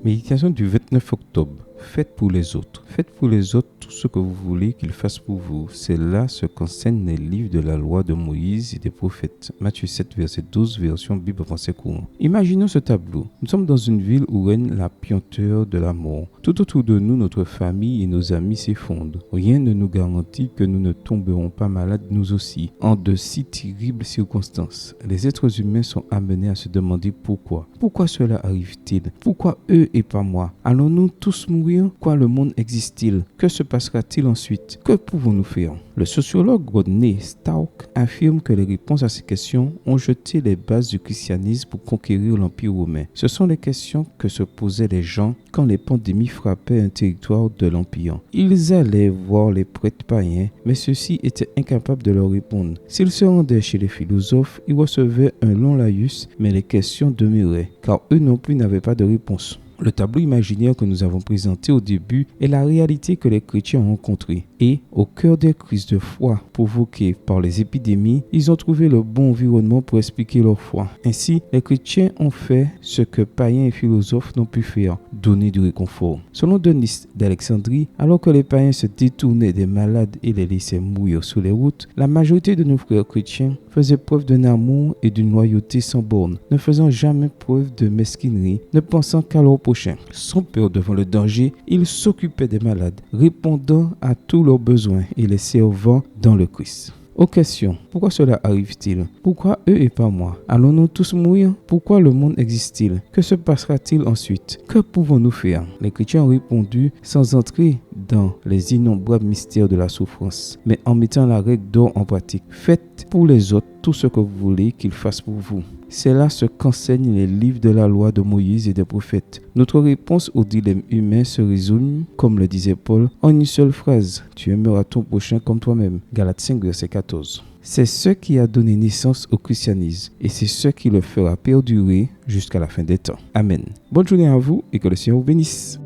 Méditation du 29 octobre. Faites pour les autres. Faites pour les autres tout ce que vous voulez qu'ils fassent pour vous. C'est là ce qu'enseignent les livres de la loi de Moïse et des prophètes. Matthieu 7, verset 12, version Bible français courant. Imaginons ce tableau. Nous sommes dans une ville où règne la puanteur de la mort. Tout autour de nous, notre famille et nos amis s'effondrent. Rien ne nous garantit que nous ne tomberons pas malades nous aussi, en de si terribles circonstances. Les êtres humains sont amenés à se demander pourquoi. Pourquoi cela arrive-t-il? Pourquoi eux et pas moi? Allons-nous tous mourir? Quoi le monde existe-t-il? Que se passera-t-il ensuite? Que pouvons-nous faire? Le sociologue Rodney Stark affirme que les réponses à ces questions ont jeté les bases du christianisme pour conquérir l'Empire romain. Ce sont les questions que se posaient les gens quand les pandémies frappaient un territoire de l'Empire. Ils allaient voir les prêtres païens, mais ceux-ci étaient incapables de leur répondre. S'ils se rendaient chez les philosophes, ils recevaient un long laïus, mais les questions demeuraient, car eux non plus n'avaient pas de réponse. Le tableau imaginaire que nous avons présenté au début est la réalité que les chrétiens ont rencontrée. Et, au cœur des crises de foi provoquées par les épidémies, ils ont trouvé le bon environnement pour expliquer leur foi. Ainsi, les chrétiens ont fait ce que païens et philosophes n'ont pu faire, donner du réconfort. Selon Denis d'Alexandrie, alors que les païens se détournaient des malades et les laissaient mourir sur les routes, la majorité de nos frères chrétiens faisaient preuve d'un amour et d'une loyauté sans borne, ne faisant jamais preuve de mesquinerie, ne pensant qu'à leur prochain. Sans peur devant le danger, ils s'occupaient des malades, répondant à tous leurs besoins et les servant dans le Christ. Aux questions, pourquoi cela arrive-t-il? Pourquoi eux et pas moi? Allons-nous tous mourir? Pourquoi le monde existe-t-il? Que se passera-t-il ensuite? Que pouvons-nous faire? Les chrétiens ont répondu sans entrer dans les innombrables mystères de la souffrance, mais en mettant la règle d'or en pratique. Faites pour les autres tout ce que vous voulez qu'ils fassent pour vous. C'est là ce qu'enseignent les livres de la loi de Moïse et des prophètes. Notre réponse au dilemme humain se résume, comme le disait Paul, en une seule phrase. Tu aimeras ton prochain comme toi-même. Galates 5, verset 14. C'est ce qui a donné naissance au christianisme et c'est ce qui le fera perdurer jusqu'à la fin des temps. Amen. Bonne journée à vous et que le Seigneur vous bénisse.